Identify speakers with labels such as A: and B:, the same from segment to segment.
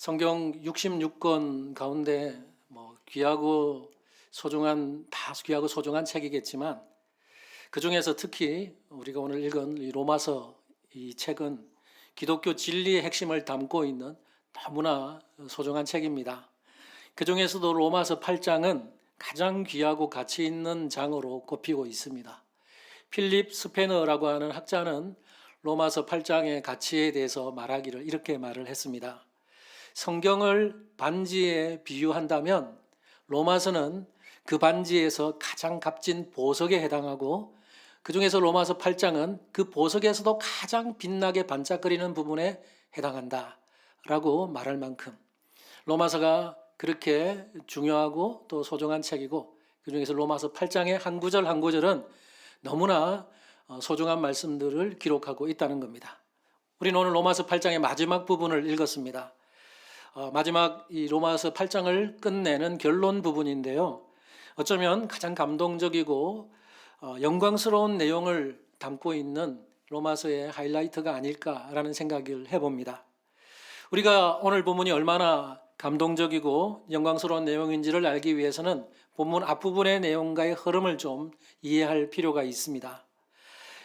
A: 성경 66권 가운데 귀하고 소중한 다 귀하고 소중한 책이겠지만 그 중에서 특히 우리가 오늘 읽은 이 로마서 이 책은 기독교 진리의 핵심을 담고 있는 너무나 소중한 책입니다. 그 중에서도 로마서 8장은 가장 귀하고 가치 있는 장으로 꼽히고 있습니다. 필립 스페너라고 하는 학자는 로마서 8장의 가치에 대해서 말하기를 이렇게 말을 했습니다. 성경을 반지에 비유한다면 로마서는 그 반지에서 가장 값진 보석에 해당하고 그 중에서 로마서 8장은 그 보석에서도 가장 빛나게 반짝거리는 부분에 해당한다 라고 말할 만큼 로마서가 그렇게 중요하고 또 소중한 책이고 그 중에서 로마서 8장의 한 구절 한 구절은 너무나 소중한 말씀들을 기록하고 있다는 겁니다. 우리는 오늘 로마서 8장의 마지막 부분을 읽었습니다. 마지막 이 로마서 8장을 끝내는 결론 부분인데요. 어쩌면 가장 감동적이고 영광스러운 내용을 담고 있는 로마서의 하이라이트가 아닐까라는 생각을 해봅니다. 우리가 오늘 본문이 얼마나 감동적이고 영광스러운 내용인지를 알기 위해서는 본문 앞부분의 내용과의 흐름을 좀 이해할 필요가 있습니다.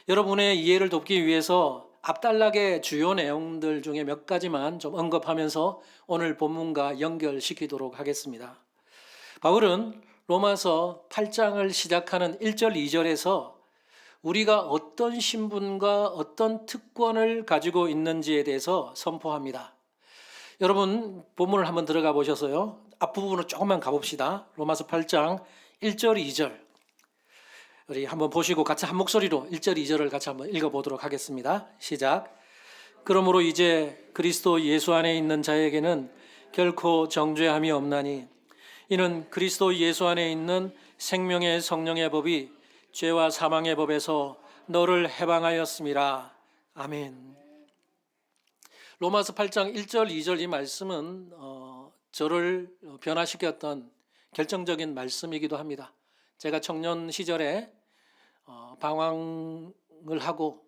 A: 여러분의 이해를 돕기 위해서 앞단락의 주요 내용들 중에 몇 가지만 좀 언급하면서 오늘 본문과 연결시키도록 하겠습니다. 바울은 로마서 8장을 시작하는 1절, 2절에서 우리가 어떤 신분과 어떤 특권을 가지고 있는지에 대해서 선포합니다. 여러분 본문을 한번 들어가 보셔서요. 앞부분으로 조금만 가봅시다. 로마서 8장 1절, 2절. 우리 한번 보시고 같이 한 목소리로 1절, 2절을 같이 한번 읽어보도록 하겠습니다. 시작. 그러므로 이제 그리스도 예수 안에 있는 자에게는 결코 정죄함이 없나니 이는 그리스도 예수 안에 있는 생명의 성령의 법이 죄와 사망의 법에서 너를 해방하였음이라. 아멘. 로마서 8장 1절, 2절 이 말씀은 저를 변화시켰던 결정적인 말씀이기도 합니다. 제가 청년 시절에 방황을 하고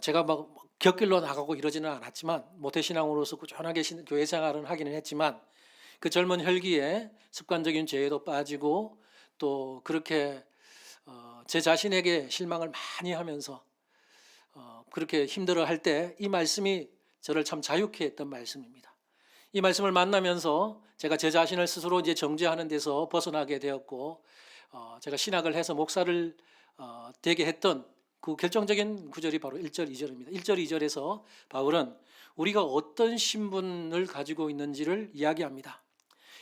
A: 제가 막 곁길로 나가고 이러지는 않았지만 모태신앙으로서 꾸준하게 교회 생활은 하기는 했지만 그 젊은 혈기에 습관적인 죄에도 빠지고 또 그렇게 제 자신에게 실망을 많이 하면서 그렇게 힘들어할 때 이 말씀이 저를 참 자유케 했던 말씀입니다. 이 말씀을 만나면서 제가 제 자신을 스스로 이제 정죄하는 데서 벗어나게 되었고 제가 신학을 해서 목사를 되게 했던 그 결정적인 구절이 바로 1절, 2절입니다. 1절, 2절에서 바울은 우리가 어떤 신분을 가지고 있는지를 이야기합니다.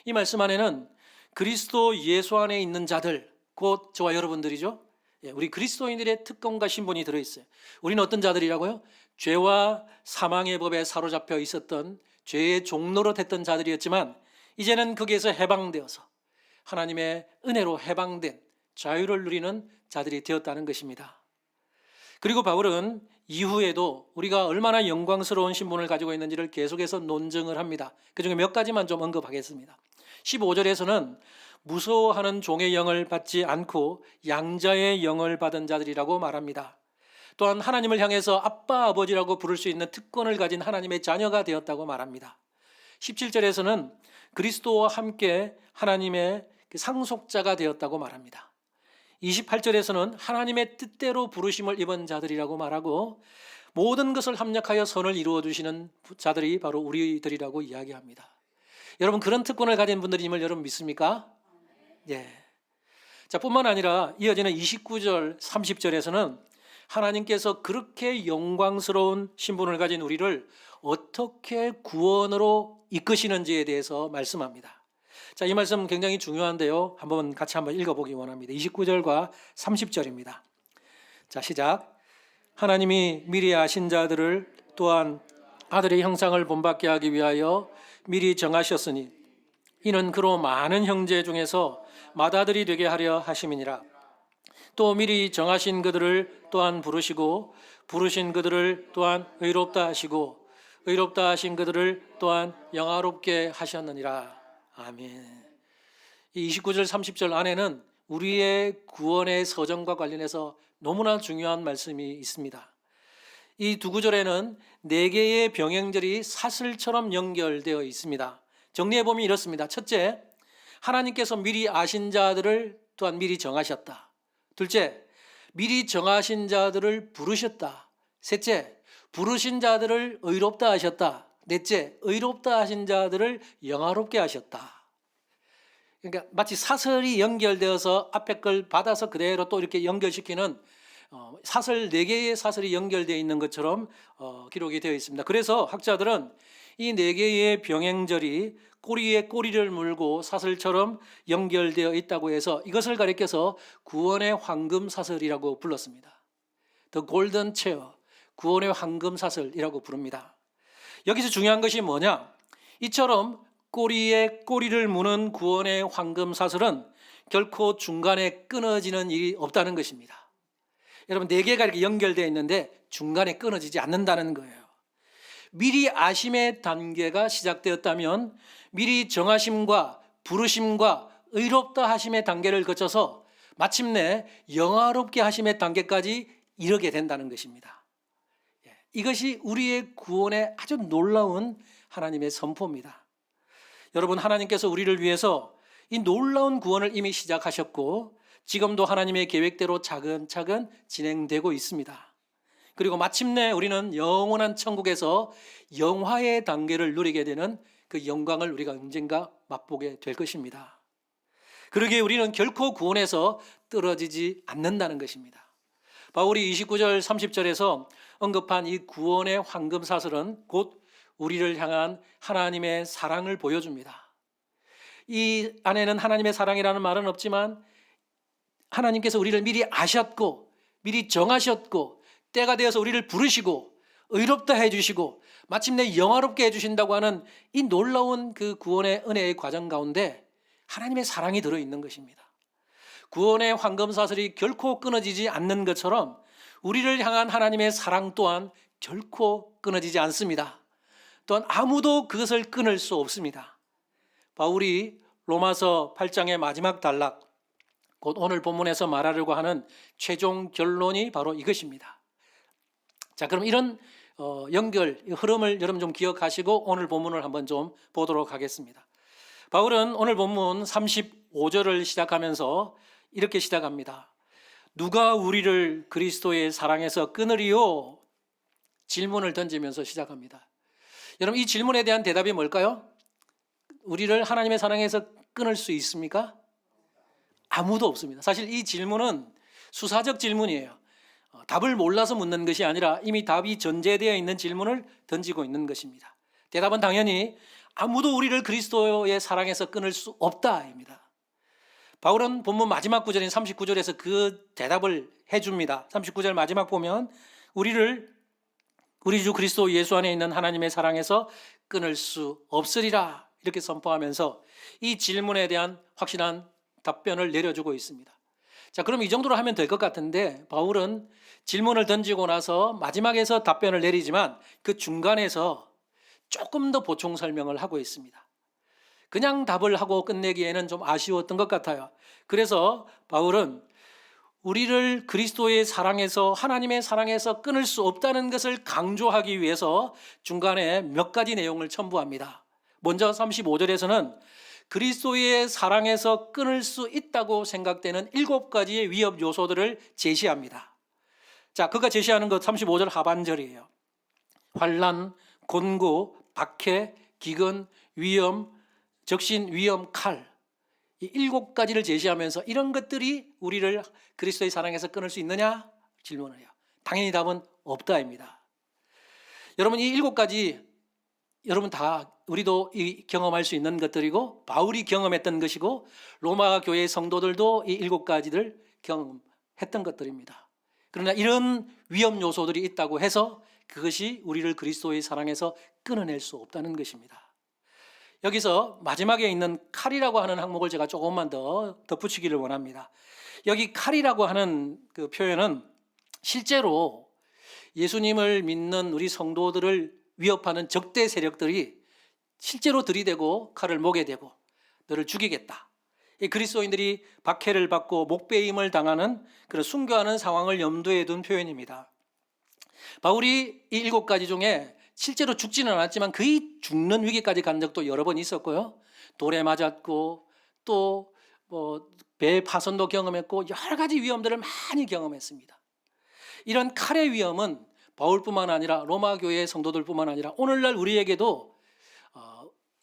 A: 이 말씀 안에는 그리스도 예수 안에 있는 자들, 곧 저와 여러분들이죠. 우리 그리스도인들의 특권과 신분이 들어있어요. 우리는 어떤 자들이라고요? 죄와 사망의 법에 사로잡혀 있었던 죄의 종로로 됐던 자들이었지만 이제는 거기에서 해방되어서 하나님의 은혜로 해방된 자유를 누리는 자들이 되었다는 것입니다. 그리고 바울은 이후에도 우리가 얼마나 영광스러운 신분을 가지고 있는지를 계속해서 논증을 합니다. 그중에 몇 가지만 좀 언급하겠습니다. 15절에서는 무서워하는 종의 영을 받지 않고 양자의 영을 받은 자들이라고 말합니다. 또한 하나님을 향해서 아빠, 아버지라고 부를 수 있는 특권을 가진 하나님의 자녀가 되었다고 말합니다. 17절에서는 그리스도와 함께 하나님의 상속자가 되었다고 말합니다. 28절에서는 하나님의 뜻대로 부르심을 입은 자들이라고 말하고 모든 것을 합력하여 선을 이루어 주시는 자들이 바로 우리들이라고 이야기합니다. 여러분 그런 특권을 가진 분들임을 여러분 믿습니까? 예. 자, 뿐만 아니라 이어지는 29절, 30절에서는 하나님께서 그렇게 영광스러운 신분을 가진 우리를 어떻게 구원으로 이끄시는지에 대해서 말씀합니다. 자, 이 말씀 굉장히 중요한데요. 같이 한번 읽어보기 원합니다. 29절과 30절입니다. 자, 시작. 하나님이 미리 아신 자들을 또한 아들의 형상을 본받게 하기 위하여 미리 정하셨으니 이는 그로 많은 형제 중에서 맏아들이 되게 하려 하심이니라. 또 미리 정하신 그들을 또한 부르시고 부르신 그들을 또한 의롭다 하시고 의롭다 하신 그들을 또한 영화롭게 하셨느니라. 아멘. 이 29절 30절 안에는 우리의 구원의 서정과 관련해서 너무나 중요한 말씀이 있습니다. 이 두 구절에는 네 개의 병행절이 사슬처럼 연결되어 있습니다. 정리해보면 이렇습니다. 첫째, 하나님께서 미리 아신 자들을 또한 미리 정하셨다. 둘째, 미리 정하신 자들을 부르셨다. 셋째, 부르신 자들을 의롭다 하셨다. 넷째, 의롭다 하신 자들을 영화롭게 하셨다. 그러니까 마치 사슬이 연결되어서 앞에 걸 받아서 그대로 또 이렇게 연결시키는 사슬, 네 개의 사슬이 연결되어 있는 것처럼 기록이 되어 있습니다. 그래서 학자들은 이 네 개의 병행절이 꼬리에 꼬리를 물고 사슬처럼 연결되어 있다고 해서 이것을 가리켜서 구원의 황금 사슬이라고 불렀습니다. The Golden Chair, 구원의 황금 사슬이라고 부릅니다. 여기서 중요한 것이 뭐냐? 이처럼 꼬리에 꼬리를 무는 구원의 황금 사슬은 결코 중간에 끊어지는 일이 없다는 것입니다. 여러분, 네 개가 이렇게 연결되어 있는데 중간에 끊어지지 않는다는 거예요. 미리 아심의 단계가 시작되었다면 미리 정하심과 부르심과 의롭다 하심의 단계를 거쳐서 마침내 영화롭게 하심의 단계까지 이르게 된다는 것입니다. 이것이 우리의 구원의 아주 놀라운 하나님의 선포입니다. 여러분, 하나님께서 우리를 위해서 이 놀라운 구원을 이미 시작하셨고 지금도 하나님의 계획대로 차근차근 진행되고 있습니다. 그리고 마침내 우리는 영원한 천국에서 영화의 단계를 누리게 되는 그 영광을 우리가 언젠가 맛보게 될 것입니다. 그러기에 우리는 결코 구원에서 떨어지지 않는다는 것입니다. 바울이 29절 30절에서 언급한 이 구원의 황금 사슬은 곧 우리를 향한 하나님의 사랑을 보여줍니다. 이 안에는 하나님의 사랑이라는 말은 없지만 하나님께서 우리를 미리 아셨고 미리 정하셨고 때가 되어서 우리를 부르시고 의롭다 해주시고 마침내 영화롭게 해주신다고 하는 이 놀라운 그 구원의 은혜의 과정 가운데 하나님의 사랑이 들어있는 것입니다. 구원의 황금사슬이 결코 끊어지지 않는 것처럼 우리를 향한 하나님의 사랑 또한 결코 끊어지지 않습니다. 또한 아무도 그것을 끊을 수 없습니다. 바울이 로마서 8장의 마지막 단락, 곧 오늘 본문에서 말하려고 하는 최종 결론이 바로 이것입니다. 자, 그럼 이런 연결, 흐름을 여러분 좀 기억하시고 오늘 본문을 한번 좀 보도록 하겠습니다. 바울은 오늘 본문 35절을 시작하면서 이렇게 시작합니다. 누가 우리를 그리스도의 사랑에서 끊으리요? 질문을 던지면서 시작합니다. 여러분, 이 질문에 대한 대답이 뭘까요? 우리를 하나님의 사랑에서 끊을 수 있습니까? 아무도 없습니다. 사실 이 질문은 수사적 질문이에요. 답을 몰라서 묻는 것이 아니라 이미 답이 전제되어 있는 질문을 던지고 있는 것입니다. 대답은 당연히 아무도 우리를 그리스도의 사랑에서 끊을 수 없다입니다. 바울은 본문 마지막 구절인 39절에서 그 대답을 해줍니다. 39절 마지막 보면 우리를 우리 주 그리스도 예수 안에 있는 하나님의 사랑에서 끊을 수 없으리라 이렇게 선포하면서 이 질문에 대한 확실한 답변을 내려주고 있습니다. 자, 그럼 이 정도로 하면 될 것 같은데 바울은 질문을 던지고 나서 마지막에서 답변을 내리지만 그 중간에서 조금 더 보충 설명을 하고 있습니다. 그냥 답을 하고 끝내기에는 좀 아쉬웠던 것 같아요. 그래서 바울은 우리를 그리스도의 사랑에서 하나님의 사랑에서 끊을 수 없다는 것을 강조하기 위해서 중간에 몇 가지 내용을 첨부합니다. 먼저 35절에서는 그리스도의 사랑에서 끊을 수 있다고 생각되는 7가지의 위협 요소들을 제시합니다. 자, 그가 제시하는 것 35절 하반절이에요. 환난, 곤고, 박해, 기근, 위험, 적신, 위험, 칼. 이 7가지를 제시하면서 이런 것들이 우리를 그리스도의 사랑에서 끊을 수 있느냐? 질문을 해요. 당연히 답은 없다입니다. 여러분, 이 7가지 여러분 다 우리도 경험할 수 있는 것들이고 바울이 경험했던 것이고 로마 교회의 성도들도 이 7가지를 경험했던 것들입니다. 그러나 이런 위험 요소들이 있다고 해서 그것이 우리를 그리스도의 사랑에서 끊어낼 수 없다는 것입니다. 여기서 마지막에 있는 칼이라고 하는 항목을 제가 조금만 더 덧붙이기를 원합니다. 여기 칼이라고 하는 그 표현은 실제로 예수님을 믿는 우리 성도들을 위협하는 적대 세력들이 실제로 들이대고 칼을 목에 대고 너를 죽이겠다. 이 그리스도인들이 박해를 받고 목베임을 당하는 그런 순교하는 상황을 염두에 둔 표현입니다. 바울이 이 7가지 중에 실제로 죽지는 않았지만 거의 죽는 위기까지 간 적도 여러 번 있었고요. 돌에 맞았고 또 배 파손도 경험했고 여러 가지 위험들을 많이 경험했습니다. 이런 칼의 위험은 바울뿐만 아니라 로마 교회의 성도들뿐만 아니라 오늘날 우리에게도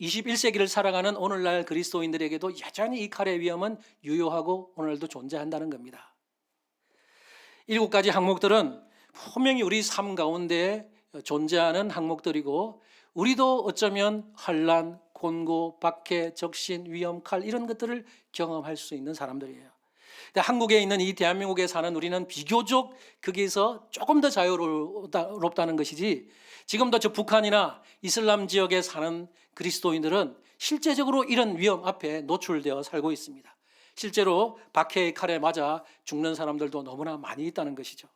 A: 21세기를 살아가는 오늘날 그리스도인들에게도 여전히 이 칼의 위험은 유효하고 오늘도 존재한다는 겁니다. 7가지 항목들은 분명히 우리 삶 가운데 존재하는 항목들이고 우리도 어쩌면 환난, 곤고, 박해, 적신, 위험, 칼 이런 것들을 경험할 수 있는 사람들이에요. 근데 한국에 있는 이 대한민국에 사는 우리는 비교적 거기에서 조금 더 자유롭다는 것이지 지금도 저 북한이나 이슬람 지역에 사는 그리스도인들은 실제적으로 이런 위험 앞에 노출되어 살고 있습니다. 실제로 박해의 칼에 맞아 죽는 사람들도 너무나 많이 있다는 것이죠.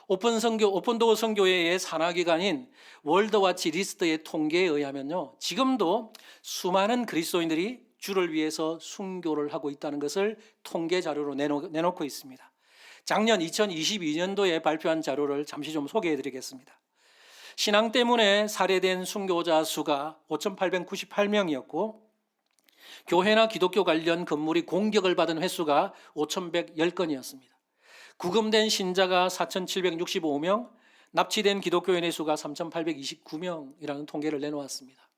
A: 오픈도어 선교회의 산하기관인 월드와치 리스트의 통계에 의하면요, 지금도 수많은 그리스도인들이 주를 위해서 순교를 하고 있다는 것을 통계 자료로 내놓고 있습니다. 작년 2022년도에 발표한 자료를 잠시 좀 소개해 드리겠습니다. 신앙 때문에 살해된 순교자 수가 5,898명이었고 교회나 기독교 관련 건물이 공격을 받은 횟수가 5,110건이었습니다. 구금된 신자가 4,765명, 납치된 기독교인의 수가 3,829명이라는 통계를 내놓았습니다.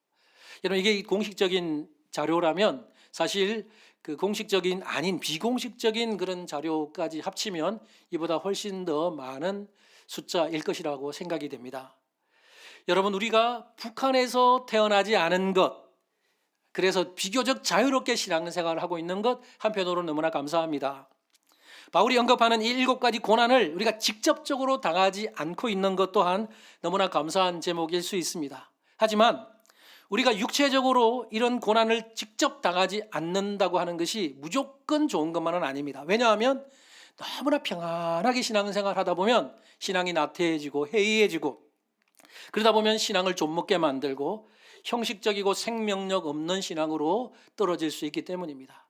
A: 여러분, 이게 공식적인 자료라면 사실 그 공식적인 아닌 비공식적인 그런 자료까지 합치면 이보다 훨씬 더 많은 숫자일 것이라고 생각이 됩니다. 여러분, 우리가 북한에서 태어나지 않은 것, 그래서 비교적 자유롭게 신앙생활을 하고 있는 것 한편으로 너무나 감사합니다. 바울이 언급하는 이 7가지 고난을 우리가 직접적으로 당하지 않고 있는 것 또한 너무나 감사한 제목일 수 있습니다. 하지만 우리가 육체적으로 이런 고난을 직접 당하지 않는다고 하는 것이 무조건 좋은 것만은 아닙니다. 왜냐하면 너무나 평안하게 신앙생활 하다 보면 신앙이 나태해지고 해이해지고 그러다 보면 신앙을 좀먹게 만들고 형식적이고 생명력 없는 신앙으로 떨어질 수 있기 때문입니다.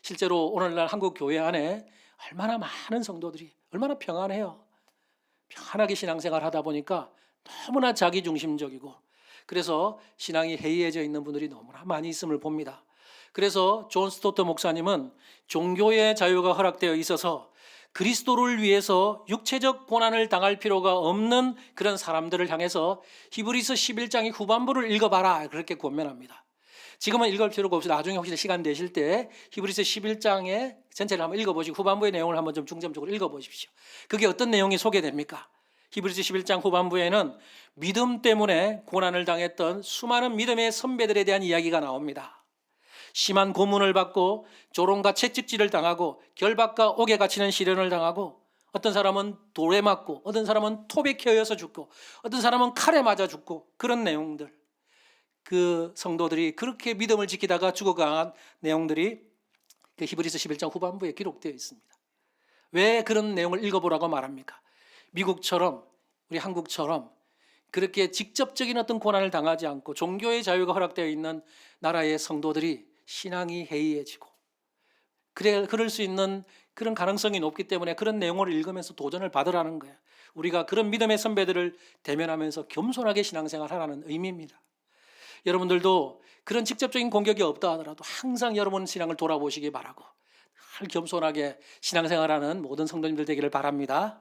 A: 실제로 오늘날 한국 교회 안에 얼마나 많은 성도들이 얼마나 평안해요. 평안하게 신앙생활 하다 보니까 너무나 자기중심적이고 그래서 신앙이 해이해져 있는 분들이 너무나 많이 있음을 봅니다. 그래서 존 스토트 목사님은 종교의 자유가 허락되어 있어서 그리스도를 위해서 육체적 고난을 당할 필요가 없는 그런 사람들을 향해서 히브리서 11장의 후반부를 읽어봐라 그렇게 권면합니다. 지금은 읽을 필요가 없이 나중에 혹시 시간 되실 때 히브리서 11장의 전체를 한번 읽어보시고 후반부의 내용을 한번 좀 중점적으로 읽어보십시오. 그게 어떤 내용이 소개됩니까? 히브리서 11장 후반부에는 믿음 때문에 고난을 당했던 수많은 믿음의 선배들에 대한 이야기가 나옵니다. 심한 고문을 받고 조롱과 채찍질을 당하고 결박과 옥에 갇히는 시련을 당하고 어떤 사람은 돌에 맞고 어떤 사람은 톱에 켜여서 죽고 어떤 사람은 칼에 맞아 죽고 그런 내용들, 그 성도들이 그렇게 믿음을 지키다가 죽어간 내용들이 그 히브리서 11장 후반부에 기록되어 있습니다. 왜 그런 내용을 읽어보라고 말합니까? 미국처럼 우리 한국처럼 그렇게 직접적인 어떤 고난을 당하지 않고 종교의 자유가 허락되어 있는 나라의 성도들이 신앙이 해이해지고 그럴 수 있는 그런 가능성이 높기 때문에 그런 내용을 읽으면서 도전을 받으라는 거예요. 우리가 그런 믿음의 선배들을 대면하면서 겸손하게 신앙생활 하라는 의미입니다. 여러분들도 그런 직접적인 공격이 없다 하더라도 항상 여러분 신앙을 돌아보시기 바라고 늘 겸손하게 신앙생활하는 모든 성도님들 되기를 바랍니다.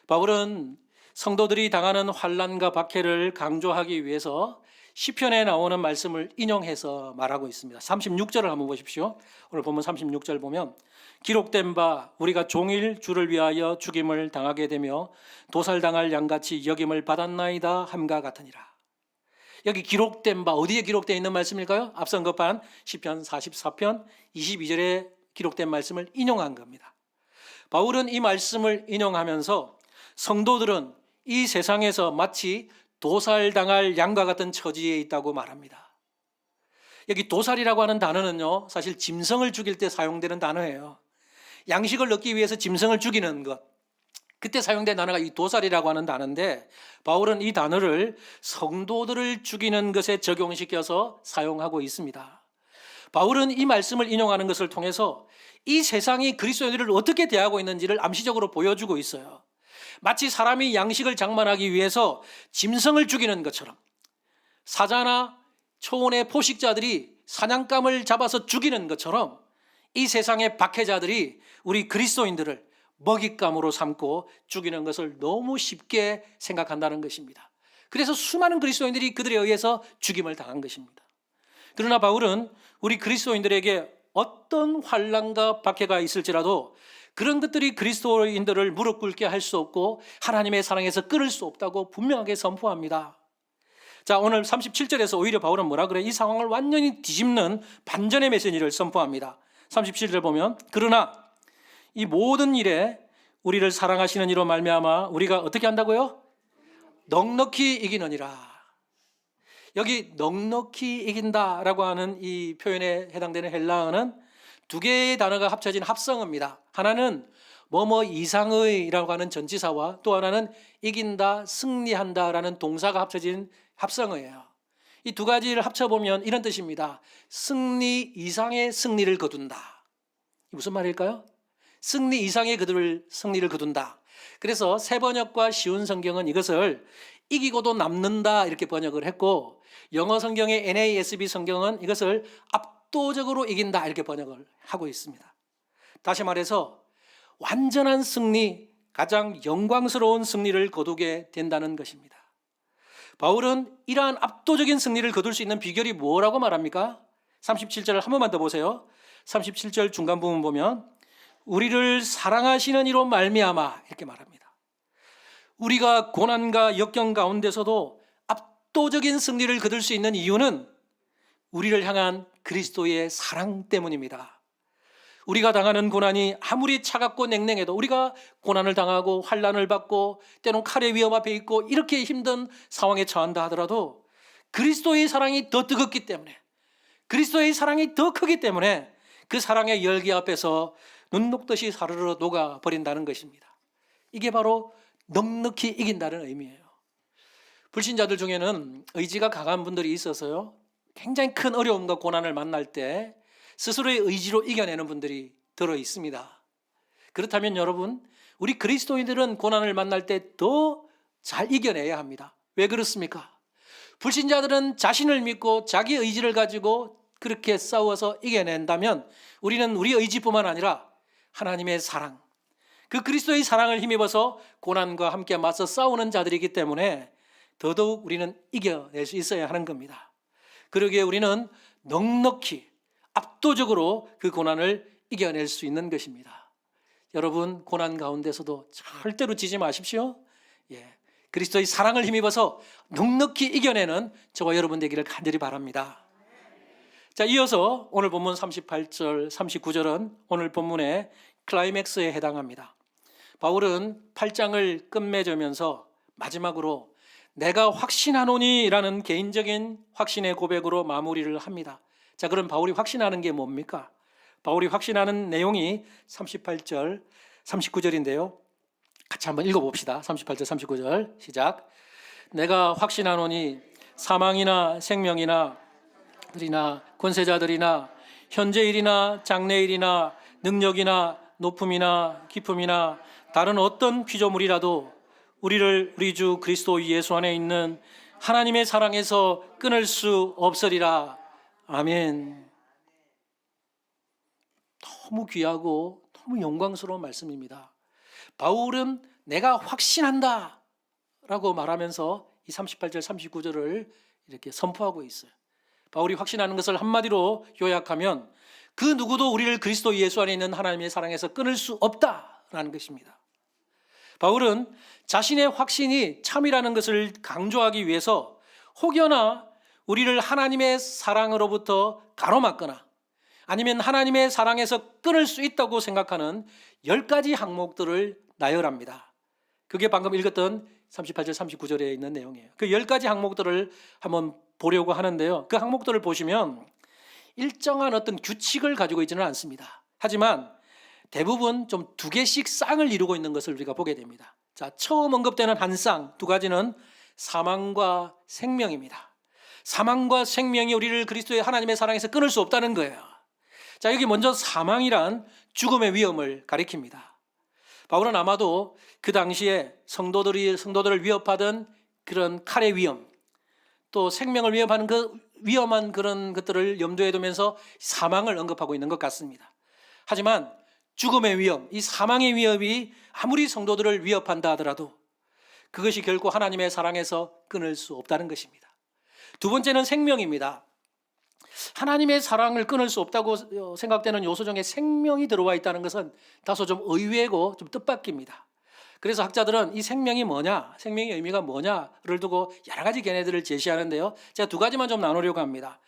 A: 바울은 성도들이 당하는 환난과 박해를 강조하기 위해서 시편에 나오는 말씀을 인용해서 말하고 있습니다. 36절을 한번 보십시오. 오늘 본문 36절 보면 기록된 바 우리가 종일 주를 위하여 죽임을 당하게 되며 도살당할 양같이 여김을 받았나이다 함과 같으니라. 여기 기록된 바 어디에 기록되어 있는 말씀일까요? 앞선 급한 시편 44편 22절에 기록된 말씀을 인용한 겁니다. 바울은 이 말씀을 인용하면서 성도들은 이 세상에서 마치 도살당할 양과 같은 처지에 있다고 말합니다. 여기 도살이라고 하는 단어는요, 사실 짐승을 죽일 때 사용되는 단어예요. 양식을 얻기 위해서 짐승을 죽이는 것, 그때 사용된 단어가 이 도살이라고 하는 단어인데 바울은 이 단어를 성도들을 죽이는 것에 적용시켜서 사용하고 있습니다. 바울은 이 말씀을 인용하는 것을 통해서 이 세상이 그리스도인들을 어떻게 대하고 있는지를 암시적으로 보여주고 있어요. 마치 사람이 양식을 장만하기 위해서 짐승을 죽이는 것처럼 사자나 초원의 포식자들이 사냥감을 잡아서 죽이는 것처럼 이 세상의 박해자들이 우리 그리스도인들을 먹잇감으로 삼고 죽이는 것을 너무 쉽게 생각한다는 것입니다. 그래서 수많은 그리스도인들이 그들에 의해서 죽임을 당한 것입니다. 그러나 바울은 우리 그리스도인들에게 어떤 환난과 박해가 있을지라도 그런 것들이 그리스도인들을 무릎 꿇게 할 수 없고 하나님의 사랑에서 끊을 수 없다고 분명하게 선포합니다. 자, 오늘 37절에서 오히려 바울은 뭐라 그래? 이 상황을 완전히 뒤집는 반전의 메시지를 선포합니다. 37절 보면, 그러나 이 모든 일에 우리를 사랑하시는 이로 말미암아 우리가 어떻게 한다고요? 넉넉히 이기느니라. 여기 넉넉히 이긴다라고 하는 이 표현에 해당되는 헬라어는 두 개의 단어가 합쳐진 합성어입니다. 하나는 뭐뭐 이상의라고 하는 전치사와 또 하나는 이긴다, 승리한다라는 동사가 합쳐진 합성어예요. 이 두 가지를 합쳐보면 이런 뜻입니다. 승리 이상의 승리를 거둔다. 무슨 말일까요? 승리 이상의 승리를 거둔다. 그래서 새 번역과 쉬운 성경은 이것을 이기고도 남는다 이렇게 번역을 했고, 영어 성경의 NASB 성경은 이것을 압도적으로 이긴다 이렇게 번역을 하고 있습니다. 다시 말해서 완전한 승리, 가장 영광스러운 승리를 거두게 된다는 것입니다. 바울은 이러한 압도적인 승리를 거둘 수 있는 비결이 뭐라고 말합니까? 37절을 한 번만 더 보세요. 37절 중간 부분 보면 우리를 사랑하시는 이로 말미암아 이렇게 말합니다. 우리가 고난과 역경 가운데서도 압도적인 승리를 거둘 수 있는 이유는 우리를 향한 그리스도의 사랑 때문입니다. 우리가 당하는 고난이 아무리 차갑고 냉랭해도, 우리가 고난을 당하고 환난을 받고 때론 칼의 위험 앞에 있고 이렇게 힘든 상황에 처한다 하더라도 그리스도의 사랑이 더 뜨겁기 때문에, 그리스도의 사랑이 더 크기 때문에 그 사랑의 열기 앞에서 눈 녹듯이 사르르 녹아버린다는 것입니다. 이게 바로 넉넉히 이긴다는 의미예요. 불신자들 중에는 의지가 강한 분들이 있어서요, 굉장히 큰 어려움과 고난을 만날 때 스스로의 의지로 이겨내는 분들이 들어 있습니다. 그렇다면 여러분, 우리 그리스도인들은 고난을 만날 때 더 잘 이겨내야 합니다. 왜 그렇습니까? 불신자들은 자신을 믿고 자기 의지를 가지고 그렇게 싸워서 이겨낸다면 우리는 우리 의지뿐만 아니라 하나님의 사랑, 그 그리스도의 사랑을 힘입어서 고난과 함께 맞서 싸우는 자들이기 때문에 더더욱 우리는 이겨낼 수 있어야 하는 겁니다. 그러기에 우리는 넉넉히 압도적으로 그 고난을 이겨낼 수 있는 것입니다. 여러분, 고난 가운데서도 절대로 지지 마십시오. 그리스도의 사랑을 힘입어서 넉넉히 이겨내는 저와 여러분 되기를 간절히 바랍니다. 자, 이어서 오늘 본문 38절, 39절은 오늘 본문의 클라이맥스에 해당합니다. 바울은 8장을 끝맺으면서 마지막으로 내가 확신하노니 라는 개인적인 확신의 고백으로 마무리를 합니다. 자, 그럼 바울이 확신하는 게 뭡니까? 바울이 확신하는 내용이 38절, 39절인데요. 같이 한번 읽어봅시다. 38절, 39절 시작. 내가 확신하노니 사망이나 생명이나 들이나 권세자들이나 현재일이나 장래일이나 능력이나 높음이나 깊음이나 다른 어떤 피조물이라도 우리를 우리 주 그리스도 예수 안에 있는 하나님의 사랑에서 끊을 수 없으리라. 아멘. 너무 귀하고 너무 영광스러운 말씀입니다. 바울은 내가 확신한다 라고 말하면서 이 38절 39절을 이렇게 선포하고 있어요. 바울이 확신하는 것을 한마디로 요약하면 그 누구도 우리를 그리스도 예수 안에 있는 하나님의 사랑에서 끊을 수 없다라는 것입니다. 바울은 자신의 확신이 참이라는 것을 강조하기 위해서 혹여나 우리를 하나님의 사랑으로부터 가로막거나 아니면 하나님의 사랑에서 끊을 수 있다고 생각하는 10가지 항목들을 나열합니다. 그게 방금 읽었던 38절 39절에 있는 내용이에요. 그 10가지 항목들을 한번 보려고 하는데요. 그 항목들을 보시면 일정한 어떤 규칙을 가지고 있지는 않습니다. 하지만 대부분 좀 두 개씩 쌍을 이루고 있는 것을 우리가 보게 됩니다. 자, 처음 언급되는 한 쌍, 두 가지는 사망과 생명입니다. 사망과 생명이 우리를 그리스도의 하나님의 사랑에서 끊을 수 없다는 거예요. 자, 여기 먼저 사망이란 죽음의 위험을 가리킵니다. 바울은 아마도 그 당시에 성도들을 위협하던 그런 칼의 위험, 또 생명을 위협하는 그 위험한 그런 것들을 염두에 두면서 사망을 언급하고 있는 것 같습니다. 하지만 죽음의 위험, 이 사망의 위협이 아무리 성도들을 위협한다 하더라도 그것이 결코 하나님의 사랑에서 끊을 수 없다는 것입니다. 두 번째는 생명입니다. 하나님의 사랑을 끊을 수 없다고 생각되는 요소 중에 생명이 들어와 있다는 것은 다소 좀 의외고 좀 뜻밖입니다. 그래서 학자들은 이 생명이 뭐냐, 생명의 의미가 뭐냐를 두고 여러 가지 견해들을 제시하는데요. 제가 두 가지만 좀 나누려고 합니다.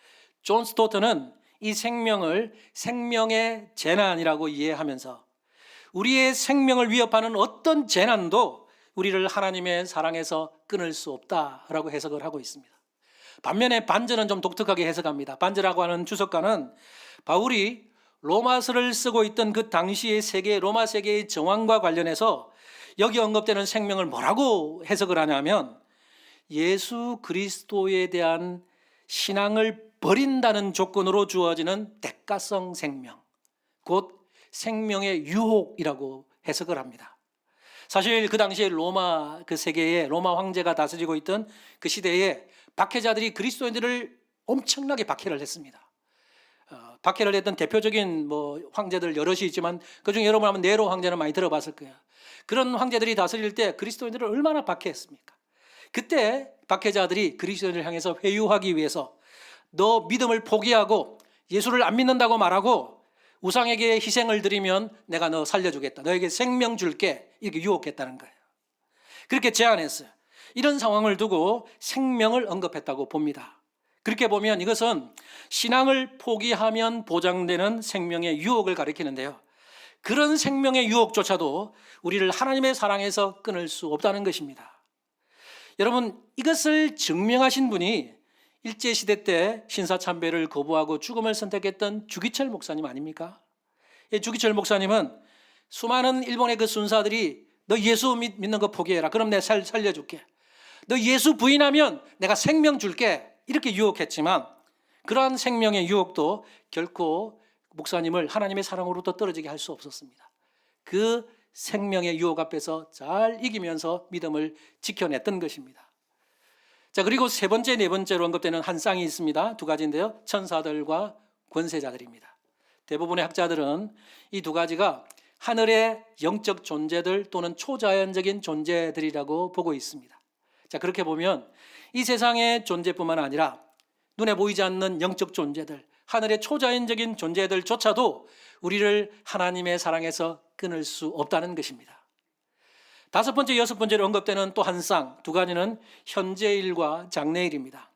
A: 존 스토트는 이 생명을 생명의 재난이라고 이해하면서 우리의 생명을 위협하는 어떤 재난도 우리를 하나님의 사랑에서 끊을 수 없다라고 해석을 하고 있습니다. 반면에 반전은 좀 독특하게 해석합니다. 반전이라고 하는 주석가는 바울이 로마서를 쓰고 있던 그 당시의 세계, 로마 세계의 정황과 관련해서 여기 언급되는 생명을 뭐라고 해석을 하냐면 예수 그리스도에 대한 신앙을 버린다는 조건으로 주어지는 대가성 생명, 곧 생명의 유혹이라고 해석을 합니다. 사실 그 당시에 로마 그 세계에 로마 황제가 다스리고 있던 그 시대에 박해자들이 그리스도인들을 엄청나게 박해를 했습니다. 박해를 했던 대표적인 황제들 여럿이 있지만 그중에 여러분 아마 네로 황제는 많이 들어봤을 거예요. 그런 황제들이 다스릴 때 그리스도인들을 얼마나 박해했습니까? 그때 박해자들이 그리스도인을 향해서 회유하기 위해서 너 믿음을 포기하고 예수를 안 믿는다고 말하고 우상에게 희생을 드리면 내가 너 살려주겠다, 너에게 생명 줄게, 이렇게 유혹했다는 거예요. 그렇게 제안했어요. 이런 상황을 두고 생명을 언급했다고 봅니다. 그렇게 보면 이것은 신앙을 포기하면 보장되는 생명의 유혹을 가리키는데요. 그런 생명의 유혹조차도 우리를 하나님의 사랑에서 끊을 수 없다는 것입니다. 여러분, 이것을 증명하신 분이 일제시대 때 신사참배를 거부하고 죽음을 선택했던 주기철 목사님 아닙니까? 주기철 목사님은 수많은 일본의 그 순사들이 너 예수 믿는 거 포기해라, 그럼 내가 살려줄게, 너 예수 부인하면 내가 생명 줄게, 이렇게 유혹했지만 그러한 생명의 유혹도 결코 목사님을 하나님의 사랑으로부터 떨어지게 할 수 없었습니다. 그 생명의 유혹 앞에서 잘 이기면서 믿음을 지켜냈던 것입니다. 자, 그리고 세 번째, 네 번째로 언급되는 한 쌍이 있습니다. 두 가지인데요. 천사들과 권세자들입니다. 대부분의 학자들은 이 두 가지가 하늘의 영적 존재들 또는 초자연적인 존재들이라고 보고 있습니다. 자, 그렇게 보면 이 세상의 존재뿐만 아니라 눈에 보이지 않는 영적 존재들, 하늘의 초자연적인 존재들조차도 우리를 하나님의 사랑에서 끊을 수 없다는 것입니다. 다섯 번째, 여섯 번째로 언급되는 또 한 쌍, 두 가지는 현재일과 장래일입니다.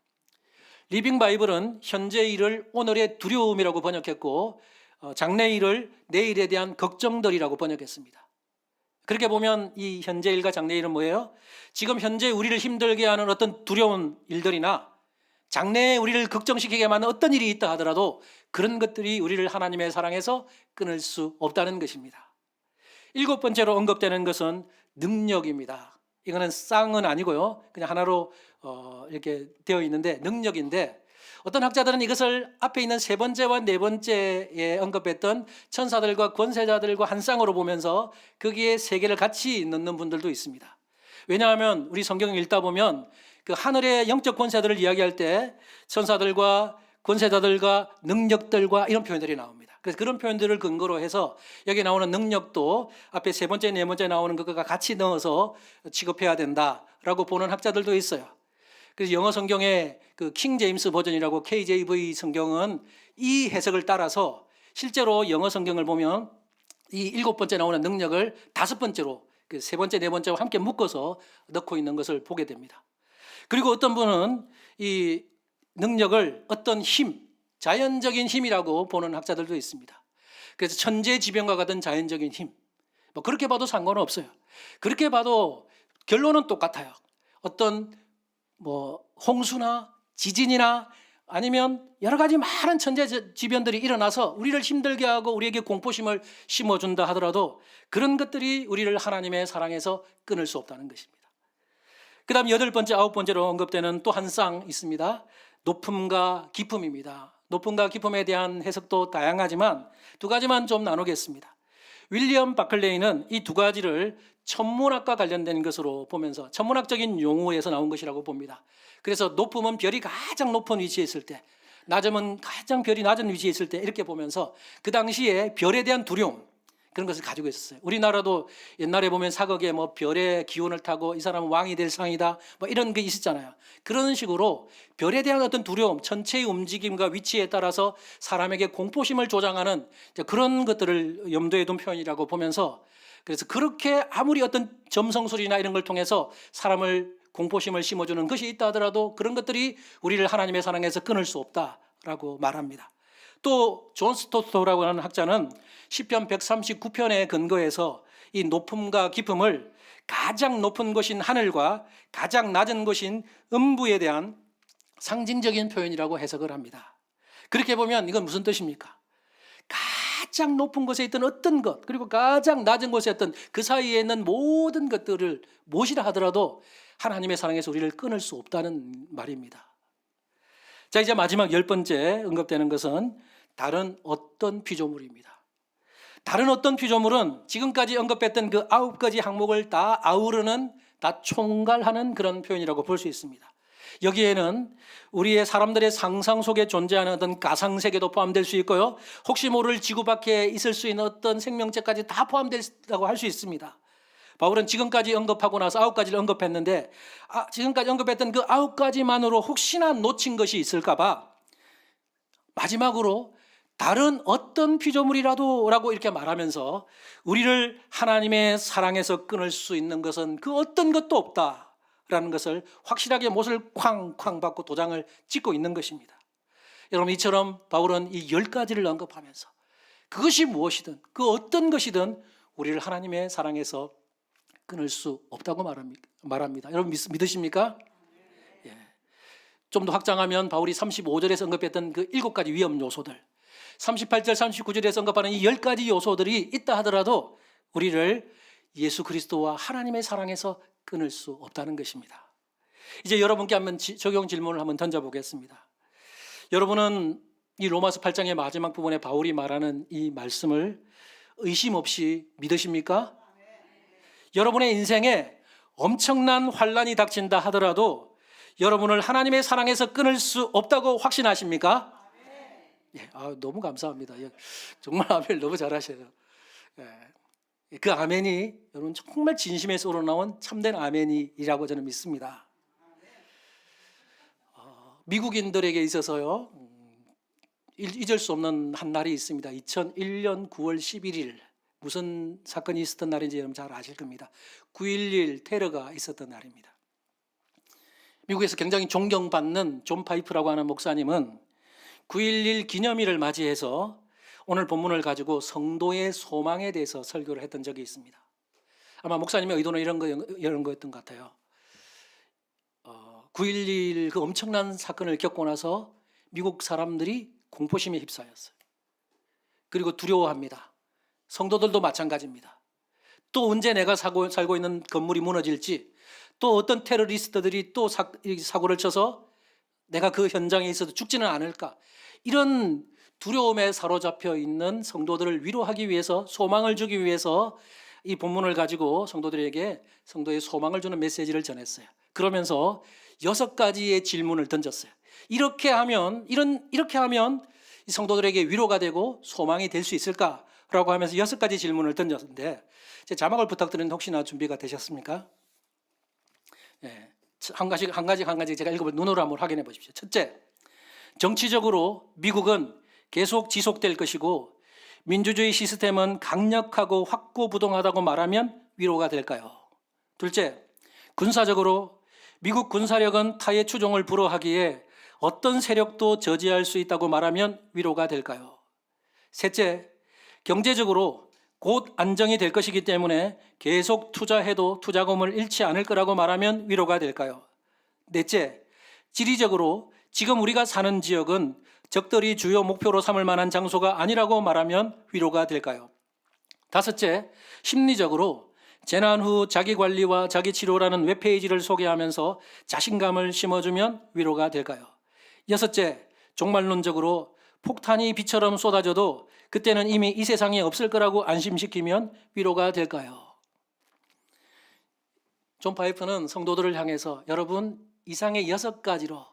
A: 리빙 바이블은 현재일을 오늘의 두려움이라고 번역했고 장래일을 내일에 대한 걱정들이라고 번역했습니다. 그렇게 보면 이 현재일과 장래일은 뭐예요? 지금 현재 우리를 힘들게 하는 어떤 두려운 일들이나 장래에 우리를 걱정시키게 하는 어떤 일이 있다 하더라도 그런 것들이 우리를 하나님의 사랑에서 끊을 수 없다는 것입니다. 일곱 번째로 언급되는 것은 능력입니다. 이거는 쌍은 아니고요, 그냥 하나로 이렇게 되어 있는데 능력인데, 어떤 학자들은 이것을 앞에 있는 세 번째와 네 번째에 언급했던 천사들과 권세자들과 한 쌍으로 보면서 거기에 세 개를 같이 넣는 분들도 있습니다. 왜냐하면 우리 성경을 읽다 보면 그 하늘의 영적 권세들을 이야기할 때 천사들과 권세자들과 능력들과 이런 표현들이 나옵니다. 그래서 그런 표현들을 근거로 해서 여기 나오는 능력도 앞에 세 번째, 네 번째 나오는 것과 같이 넣어서 취급해야 된다라고 보는 학자들도 있어요. 그래서 영어 성경의 그 킹 제임스 버전이라고 KJV 성경은 이 해석을 따라서 실제로 영어 성경을 보면 이 일곱 번째 나오는 능력을 다섯 번째로 그 세 번째, 네 번째와 함께 묶어서 넣고 있는 것을 보게 됩니다. 그리고 어떤 분은 이 능력을 어떤 힘, 자연적인 힘이라고 보는 학자들도 있습니다. 그래서 천재지변과 같은 자연적인 힘, 그렇게 봐도 상관은 없어요. 그렇게 봐도 결론은 똑같아요. 어떤 홍수나 지진이나 아니면 여러 가지 많은 천재지변들이 일어나서 우리를 힘들게 하고 우리에게 공포심을 심어준다 하더라도 그런 것들이 우리를 하나님의 사랑에서 끊을 수 없다는 것입니다. 그 다음 여덟 번째, 아홉 번째로 언급되는 또 한 쌍 있습니다. 높음과 깊음입니다. 높음과 깊음에 대한 해석도 다양하지만 두 가지만 좀 나누겠습니다. 윌리엄 바클레이는 이 두 가지를 천문학과 관련된 것으로 보면서 천문학적인 용어에서 나온 것이라고 봅니다. 그래서 높음은 별이 가장 높은 위치에 있을 때, 낮음은 가장 별이 낮은 위치에 있을 때, 이렇게 보면서 그 당시에 별에 대한 두려움, 그런 것을 가지고 있었어요. 우리나라도 옛날에 보면 사극에 뭐 별의 기운을 타고 이 사람은 왕이 될 상이다, 뭐 이런 게 있었잖아요. 그런 식으로 별에 대한 어떤 두려움, 천체의 움직임과 위치에 따라서 사람에게 공포심을 조장하는 그런 것들을 염두에 둔 표현이라고 보면서, 그래서 그렇게 아무리 어떤 점성술이나 이런 걸 통해서 사람을 공포심을 심어주는 것이 있다 하더라도 그런 것들이 우리를 하나님의 사랑에서 끊을 수 없다라고 말합니다. 또 존 스토트라고 하는 학자는 시편 139편에 근거해서 이 높음과 깊음을 가장 높은 곳인 하늘과 가장 낮은 곳인 음부에 대한 상징적인 표현이라고 해석을 합니다. 그렇게 보면 이건 무슨 뜻입니까? 가장 높은 곳에 있던 어떤 것, 그리고 가장 낮은 곳에 있던 그 사이에 있는 모든 것들을 무엇이라 하더라도 하나님의 사랑에서 우리를 끊을 수 없다는 말입니다. 자, 이제 마지막 10번째 언급되는 것은 다른 어떤 피조물입니다. 다른 어떤 피조물은 지금까지 언급했던 그 9가지 항목을 다 아우르는, 다 총괄하는 그런 표현이라고 볼 수 있습니다. 여기에는 우리의 사람들의 상상 속에 존재하는 어떤 가상세계도 포함될 수 있고요, 혹시 모를 지구 밖에 있을 수 있는 어떤 생명체까지 다 포함된다고 할 수 있습니다. 바울은 지금까지 언급하고 나서 9가지를 언급했는데, 지금까지 언급했던 그 9가지만으로 혹시나 놓친 것이 있을까 봐 마지막으로 다른 어떤 피조물이라도 라고 이렇게 말하면서 우리를 하나님의 사랑에서 끊을 수 있는 것은 그 어떤 것도 없다라는 것을 확실하게 못을 쾅쾅 받고 도장을 찍고 있는 것입니다. 여러분, 이처럼 바울은 이 10가지를 언급하면서 그것이 무엇이든 그 어떤 것이든 우리를 하나님의 사랑에서 끊을 수 없다고 말합니다. 여러분 믿으십니까? 예. 좀 더 확장하면 바울이 35절에서 언급했던 그 7가지 위험 요소들, 38절, 39절에서 언급하는 이 10가지 요소들이 있다 하더라도 우리를 예수 그리스도와 하나님의 사랑에서 끊을 수 없다는 것입니다. 이제 여러분께 한번 적용 질문을 한번 던져보겠습니다. 여러분은 이 로마서 8장의 마지막 부분에 바울이 말하는 이 말씀을 의심 없이 믿으십니까? 여러분의 인생에 엄청난 환난이 닥친다 하더라도 여러분을 하나님의 사랑에서 끊을 수 없다고 확신하십니까? 예, 너무 감사합니다. 예, 정말 아멘 너무 잘하셔요. 예, 그 아멘이 여러분 정말 진심에서 우러나온 참된 아멘이라고 저는 믿습니다. 미국인들에게 있어서요, 잊을 수 없는 한 날이 있습니다. 2001년 9월 11일 무슨 사건이 있었던 날인지 여러분 잘 아실 겁니다. 9.11 테러가 있었던 날입니다. 미국에서 굉장히 존경받는 존 파이프라고 하는 목사님은 9.11 기념일을 맞이해서 오늘 본문을 가지고 성도의 소망에 대해서 설교를 했던 적이 있습니다. 아마 목사님의 의도는 이런 거였던 것 같아요. 9.11 그 엄청난 사건을 겪고 나서 미국 사람들이 공포심에 휩싸였어요. 그리고 두려워합니다. 성도들도 마찬가지입니다. 또 언제 내가 살고 있는 건물이 무너질지, 또 어떤 테러리스트들이 또 사고를 쳐서 내가 그 현장에 있어도 죽지는 않을까, 이런 두려움에 사로잡혀 있는 성도들을 위로하기 위해서, 소망을 주기 위해서 이 본문을 가지고 성도들에게 성도의 소망을 주는 메시지를 전했어요. 그러면서 6가지의 질문을 던졌어요. 이렇게 하면 이 성도들에게 위로가 되고 소망이 될 수 있을까라고 하면서 6가지 질문을 던졌는데, 제 자막을 부탁드리는데 혹시나 준비가 되셨습니까? 예, 한 가지 제가 읽어볼 눈으로 한번 확인해 보십시오. 첫째, 정치적으로 미국은 계속 지속될 것이고 민주주의 시스템은 강력하고 확고부동하다고 말하면 위로가 될까요? 둘째, 군사적으로 미국 군사력은 타의 추종을 불허하기에 어떤 세력도 저지할 수 있다고 말하면 위로가 될까요? 셋째, 경제적으로 곧 안정이 될 것이기 때문에 계속 투자해도 투자금을 잃지 않을 거라고 말하면 위로가 될까요? 넷째, 지리적으로 지금 우리가 사는 지역은 적들이 주요 목표로 삼을 만한 장소가 아니라고 말하면 위로가 될까요? 다섯째, 심리적으로 재난 후 자기관리와 자기치료라는 웹페이지를 소개하면서 자신감을 심어주면 위로가 될까요? 여섯째, 종말론적으로 폭탄이 비처럼 쏟아져도 그때는 이미 이 세상에 없을 거라고 안심시키면 위로가 될까요? 존 파이프는 성도들을 향해서 여러분 이상의 6가지로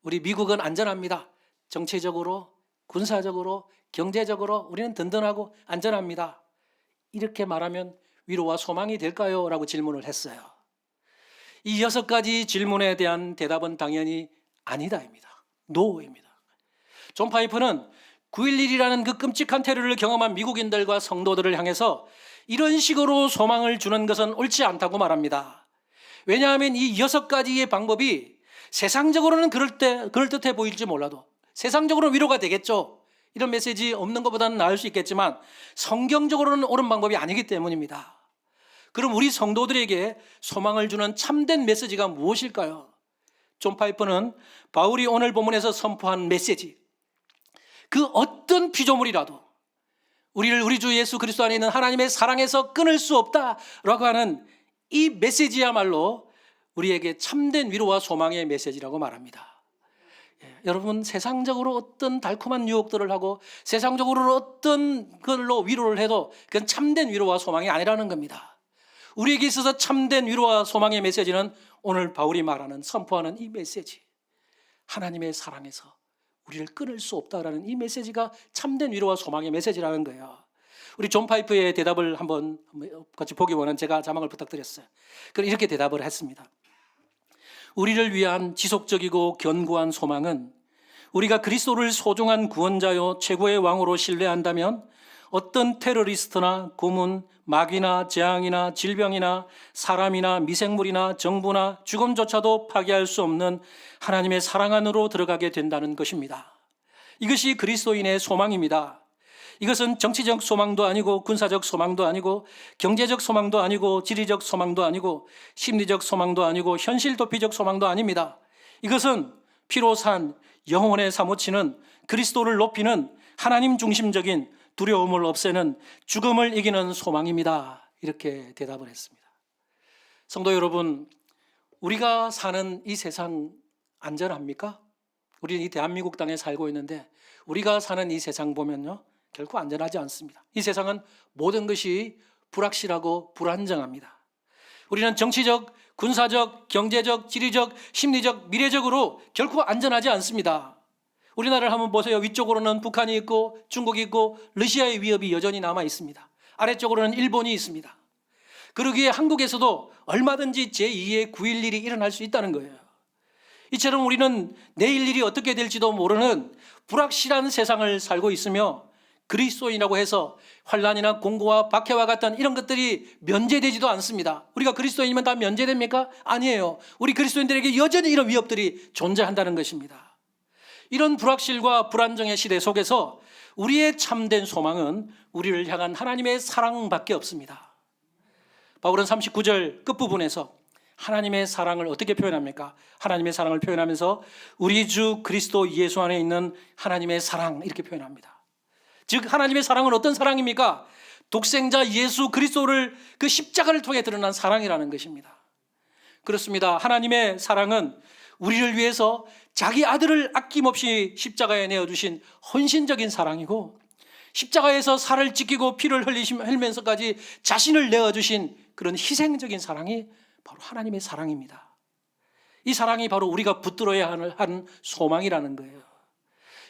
A: 우리 미국은 안전합니다. 정치적으로, 군사적으로, 경제적으로 우리는 든든하고 안전합니다. 이렇게 말하면 위로와 소망이 될까요? 라고 질문을 했어요. 이 6가지 질문에 대한 대답은 당연히 아니다입니다. 노입니다. 존 파이프는 9.11이라는 그 끔찍한 테러를 경험한 미국인들과 성도들을 향해서 이런 식으로 소망을 주는 것은 옳지 않다고 말합니다. 왜냐하면 이 6가지의 방법이 세상적으로는 그럴듯해 보일지 몰라도 세상적으로는 위로가 되겠죠. 이런 메시지 없는 것보다는 나을 수 있겠지만 성경적으로는 옳은 방법이 아니기 때문입니다. 그럼 우리 성도들에게 소망을 주는 참된 메시지가 무엇일까요? 존 파이퍼는 바울이 오늘 본문에서 선포한 메시지, 그 어떤 피조물이라도 우리를 우리 주 예수 그리스도 안에 있는 하나님의 사랑에서 끊을 수 없다라고 하는 이 메시지야말로 우리에게 참된 위로와 소망의 메시지라고 말합니다. 여러분, 세상적으로 어떤 달콤한 유혹들을 하고 세상적으로 어떤 걸로 위로를 해도 그건 참된 위로와 소망이 아니라는 겁니다. 우리에게 있어서 참된 위로와 소망의 메시지는 오늘 바울이 말하는, 선포하는 이 메시지, 하나님의 사랑에서 우리를 끊을 수 없다라는 이 메시지가 참된 위로와 소망의 메시지라는 거예요. 우리 존 파이프의 대답을 한번 같이 보기 원한 제가 자막을 부탁드렸어요. 그럼 이렇게 대답을 했습니다. 우리를 위한 지속적이고 견고한 소망은 우리가 그리스도를 소중한 구원자요 최고의 왕으로 신뢰한다면 어떤 테러리스트나 고문, 마귀나 재앙이나 질병이나 사람이나 미생물이나 정부나 죽음조차도 파괴할 수 없는 하나님의 사랑 안으로 들어가게 된다는 것입니다. 이것이 그리스도인의 소망입니다. 이것은 정치적 소망도 아니고 군사적 소망도 아니고 경제적 소망도 아니고 지리적 소망도 아니고 심리적 소망도 아니고 현실 도피적 소망도 아닙니다. 이것은 피로 산 영혼에 사무치는 그리스도를 높이는 하나님 중심적인 두려움을 없애는 죽음을 이기는 소망입니다. 이렇게 대답을 했습니다. 성도 여러분, 우리가 사는 이 세상 안전합니까? 우리는 이 대한민국 땅에 살고 있는데 우리가 사는 이 세상 보면요, 결코 안전하지 않습니다. 이 세상은 모든 것이 불확실하고 불안정합니다. 우리는 정치적, 군사적, 경제적, 지리적, 심리적, 미래적으로 결코 안전하지 않습니다. 우리나라를 한번 보세요. 위쪽으로는 북한이 있고 중국이 있고 러시아의 위협이 여전히 남아 있습니다. 아래쪽으로는 일본이 있습니다. 그러기에 한국에서도 얼마든지 제2의 9.11이 일어날 수 있다는 거예요. 이처럼 우리는 내일 일이 어떻게 될지도 모르는 불확실한 세상을 살고 있으며 그리스도인이라고 해서 환난이나 공고와 박해와 같은 이런 것들이 면제되지도 않습니다. 우리가 그리스도인이면 다 면제됩니까? 아니에요. 우리 그리스도인들에게 여전히 이런 위협들이 존재한다는 것입니다. 이런 불확실과 불안정의 시대 속에서 우리의 참된 소망은 우리를 향한 하나님의 사랑밖에 없습니다. 바울은 39절 끝부분에서 하나님의 사랑을 어떻게 표현합니까? 하나님의 사랑을 표현하면서 우리 주 그리스도 예수 안에 있는 하나님의 사랑 이렇게 표현합니다. 즉 하나님의 사랑은 어떤 사랑입니까? 독생자 예수 그리스도를 그 십자가를 통해 드러난 사랑이라는 것입니다. 그렇습니다. 하나님의 사랑은 우리를 위해서 자기 아들을 아낌없이 십자가에 내어주신 헌신적인 사랑이고 십자가에서 살을 찢기고 피를 흘리면서까지 자신을 내어주신 그런 희생적인 사랑이 바로 하나님의 사랑입니다. 이 사랑이 바로 우리가 붙들어야 하는 소망이라는 거예요.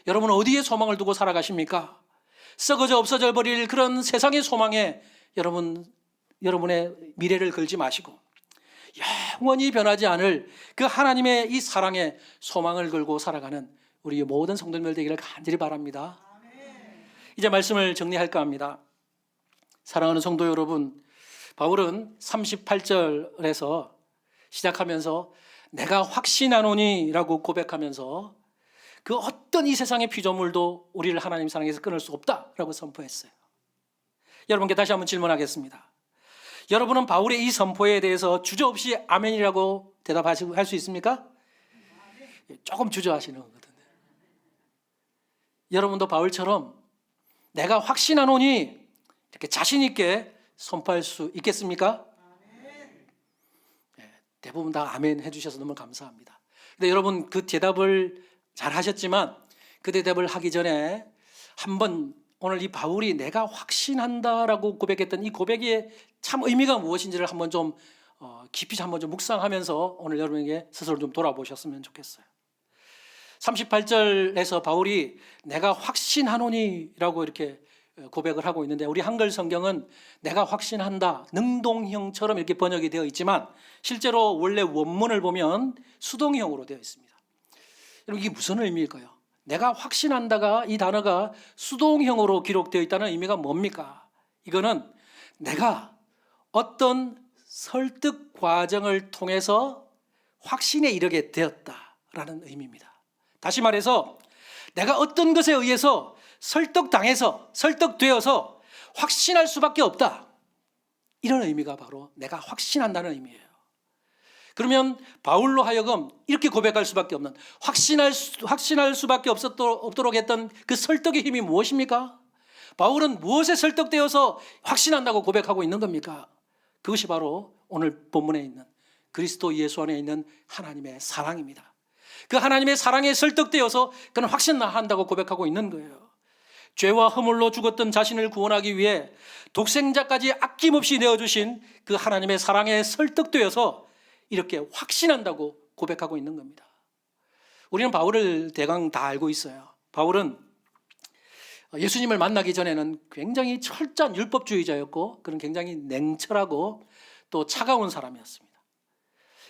A: 여러분 어디에 소망을 두고 살아가십니까? 썩어져 없어져 버릴 그런 세상의 소망에 여러분의 미래를 걸지 마시고 영원히 변하지 않을 그 하나님의 이 사랑에 소망을 걸고 살아가는 우리 모든 성도님들 되기를 간절히 바랍니다. 이제 말씀을 정리할까 합니다. 사랑하는 성도 여러분, 바울은 38절에서 시작하면서 내가 확신하노니 라고 고백하면서 그 어떤 이 세상의 피조물도 우리를 하나님 사랑에서 끊을 수 없다라고 선포했어요. 여러분께 다시 한번 질문하겠습니다. 여러분은 바울의 이 선포에 대해서 주저없이 아멘이라고 대답할 수 있습니까? 조금 주저하시는 거거든요. 여러분도 바울처럼 내가 확신하노니 이렇게 자신 있게 선포할 수 있겠습니까? 대부분 다 아멘 해주셔서 너무 감사합니다. 근데 여러분 그 대답을 잘 하셨지만 그 대답을 하기 전에 한번 오늘 이 바울이 내가 확신한다라고 고백했던 이 고백의 참 의미가 무엇인지를 한번 좀 깊이 한번 좀 묵상하면서 오늘 여러분에게 스스로 좀 돌아보셨으면 좋겠어요. 38절에서 바울이 내가 확신하노니라고 이렇게 고백을 하고 있는데, 우리 한글 성경은 내가 확신한다 능동형처럼 이렇게 번역이 되어 있지만 실제로 원래 원문을 보면 수동형으로 되어 있습니다. 여러분, 이게 무슨 의미일까요? 내가 확신한다가, 이 단어가 수동형으로 기록되어 있다는 의미가 뭡니까? 이거는 내가 어떤 설득 과정을 통해서 확신에 이르게 되었다라는 의미입니다. 다시 말해서 내가 어떤 것에 의해서 설득되어서 확신할 수밖에 없다, 이런 의미가 바로 내가 확신한다는 의미예요. 그러면 바울로 하여금 이렇게 고백할 수밖에 없는, 확신할 수밖에 없도록 했던 그 설득의 힘이 무엇입니까? 바울은 무엇에 설득되어서 확신한다고 고백하고 있는 겁니까? 그것이 바로 오늘 본문에 있는 그리스도 예수 안에 있는 하나님의 사랑입니다. 그 하나님의 사랑에 설득되어서 그는 확신한다고 고백하고 있는 거예요. 죄와 허물로 죽었던 자신을 구원하기 위해 독생자까지 아낌없이 내어주신 그 하나님의 사랑에 설득되어서 이렇게 확신한다고 고백하고 있는 겁니다. 우리는 바울을 대강 다 알고 있어요. 바울은 예수님을 만나기 전에는 굉장히 철저한 율법주의자였고, 그는 굉장히 냉철하고 또 차가운 사람이었습니다.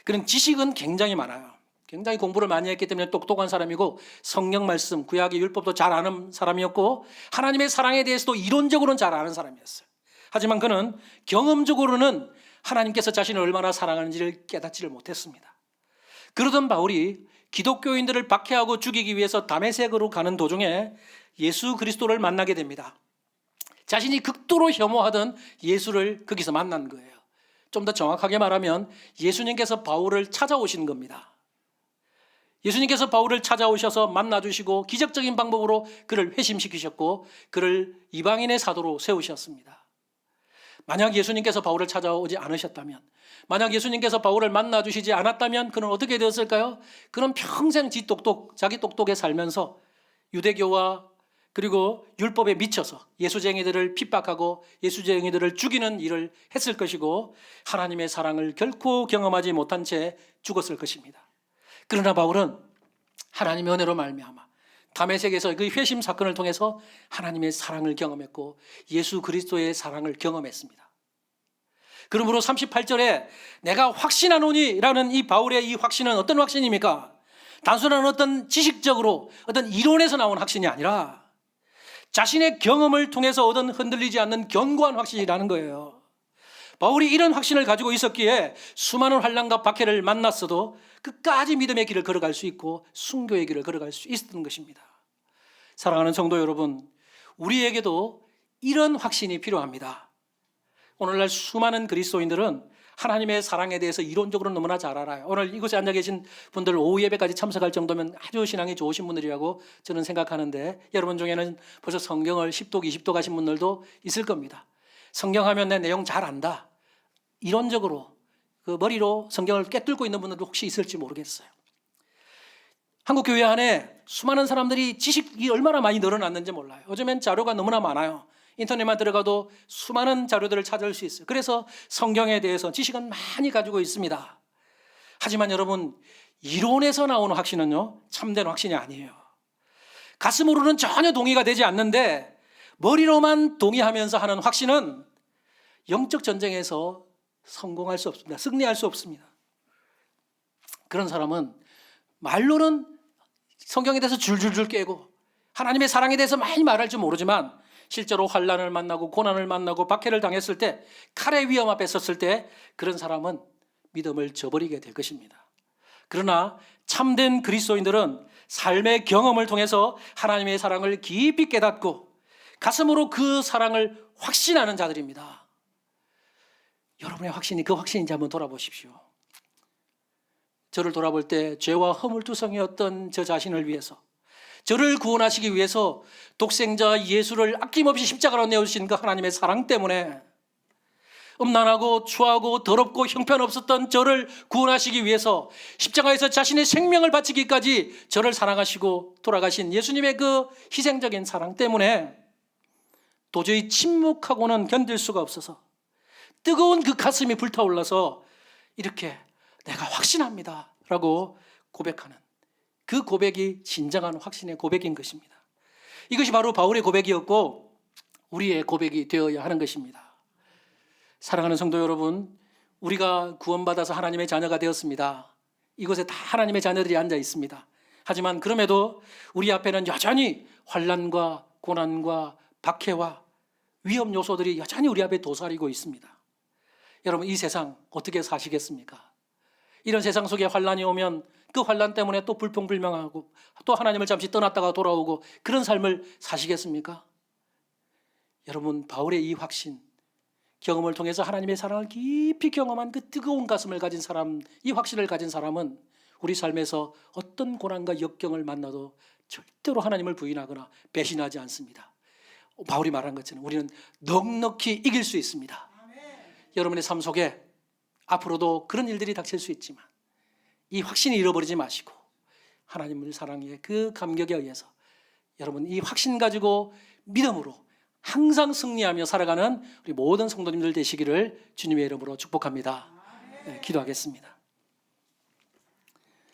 A: 그는 지식은 굉장히 많아요. 굉장히 공부를 많이 했기 때문에 똑똑한 사람이고, 성경 말씀, 구약의 율법도 잘 아는 사람이었고, 하나님의 사랑에 대해서도 이론적으로는 잘 아는 사람이었어요. 하지만 그는 경험적으로는 하나님께서 자신을 얼마나 사랑하는지를 깨닫지를 못했습니다. 그러던 바울이 기독교인들을 박해하고 죽이기 위해서 다메섹으로 가는 도중에 예수 그리스도를 만나게 됩니다. 자신이 극도로 혐오하던 예수를 거기서 만난 거예요. 좀 더 정확하게 말하면 예수님께서 바울을 찾아오신 겁니다. 예수님께서 바울을 찾아오셔서 만나주시고 기적적인 방법으로 그를 회심시키셨고 그를 이방인의 사도로 세우셨습니다. 만약 예수님께서 바울을 찾아오지 않으셨다면, 만약 예수님께서 바울을 만나주시지 않았다면 그는 어떻게 되었을까요? 그는 평생 자기 똑똑에 살면서 유대교와 그리고 율법에 미쳐서 예수쟁이들을 핍박하고 예수쟁이들을 죽이는 일을 했을 것이고, 하나님의 사랑을 결코 경험하지 못한 채 죽었을 것입니다. 그러나 바울은 하나님의 은혜로 말미암아 다메섹에서 그 회심 사건을 통해서 하나님의 사랑을 경험했고 예수 그리스도의 사랑을 경험했습니다. 그러므로 38절에 내가 확신하노니라는 이 바울의 이 확신은 어떤 확신입니까? 단순한 어떤 지식적으로 어떤 이론에서 나온 확신이 아니라 자신의 경험을 통해서 얻은 흔들리지 않는 견고한 확신이라는 거예요. 바울이 이런 확신을 가지고 있었기에 수많은 환난과 박해를 만났어도 끝까지 믿음의 길을 걸어갈 수 있고 순교의 길을 걸어갈 수 있었던 것입니다. 사랑하는 성도 여러분, 우리에게도 이런 확신이 필요합니다. 오늘날 수많은 그리스도인들은 하나님의 사랑에 대해서 이론적으로 너무나 잘 알아요. 오늘 이곳에 앉아 계신 분들 오후 예배까지 참석할 정도면 아주 신앙이 좋으신 분들이라고 저는 생각하는데, 여러분 중에는 벌써 성경을 10독, 20독 하신 분들도 있을 겁니다. 성경하면 내 내용 잘 안다, 이론적으로 그 머리로 성경을 꿰뚫고 있는 분들도 혹시 있을지 모르겠어요. 한국 교회 안에 수많은 사람들이 지식이 얼마나 많이 늘어났는지 몰라요. 요즘엔 자료가 너무나 많아요. 인터넷만 들어가도 수많은 자료들을 찾을 수 있어요. 그래서 성경에 대해서 지식은 많이 가지고 있습니다. 하지만 여러분, 이론에서 나오는 확신은요, 참된 확신이 아니에요. 가슴으로는 전혀 동의가 되지 않는데 머리로만 동의하면서 하는 확신은 영적 전쟁에서 성공할 수 없습니다. 승리할 수 없습니다. 그런 사람은 말로는 성경에 대해서 줄줄줄 깨고 하나님의 사랑에 대해서 많이 말할 줄 모르지만 실제로 환난을 만나고 고난을 만나고 박해를 당했을 때, 칼의 위험 앞에 섰을 때 그런 사람은 믿음을 저버리게 될 것입니다. 그러나 참된 그리스도인들은 삶의 경험을 통해서 하나님의 사랑을 깊이 깨닫고 가슴으로 그 사랑을 확신하는 자들입니다. 여러분의 확신이 그 확신인지 한번 돌아보십시오. 저를 돌아볼 때 죄와 허물투성이었던 저 자신을 위해서, 저를 구원하시기 위해서 독생자 예수를 아낌없이 십자가로 내어주신 그 하나님의 사랑 때문에 음란하고 추하고 더럽고 형편없었던 저를 구원하시기 위해서 십자가에서 자신의 생명을 바치기까지 저를 사랑하시고 돌아가신 예수님의 그 희생적인 사랑 때문에 도저히 침묵하고는 견딜 수가 없어서 뜨거운 그 가슴이 불타올라서 이렇게 내가 확신합니다 라고 고백하는 그 고백이 진정한 확신의 고백인 것입니다. 이것이 바로 바울의 고백이었고 우리의 고백이 되어야 하는 것입니다. 사랑하는 성도 여러분, 우리가 구원받아서 하나님의 자녀가 되었습니다. 이곳에 다 하나님의 자녀들이 앉아 있습니다. 하지만 그럼에도 우리 앞에는 여전히 환난과 고난과 박해와 위험 요소들이 여전히 우리 앞에 도사리고 있습니다. 여러분, 이 세상 어떻게 사시겠습니까? 이런 세상 속에 환난이 오면 그 환난 때문에 또 불평불명하고 또 하나님을 잠시 떠났다가 돌아오고 그런 삶을 사시겠습니까? 여러분, 바울의 이 확신, 경험을 통해서 하나님의 사랑을 깊이 경험한 그 뜨거운 가슴을 가진 사람, 이 확신을 가진 사람은 우리 삶에서 어떤 고난과 역경을 만나도 절대로 하나님을 부인하거나 배신하지 않습니다. 바울이 말한 것처럼 우리는 넉넉히 이길 수 있습니다. 여러분의 삶 속에 앞으로도 그런 일들이 닥칠 수 있지만 이 확신을 잃어버리지 마시고 하나님을 사랑해 그 감격에 의해서 여러분 이 확신 가지고 믿음으로 항상 승리하며 살아가는 우리 모든 성도님들 되시기를 주님의 이름으로 축복합니다. 네, 기도하겠습니다.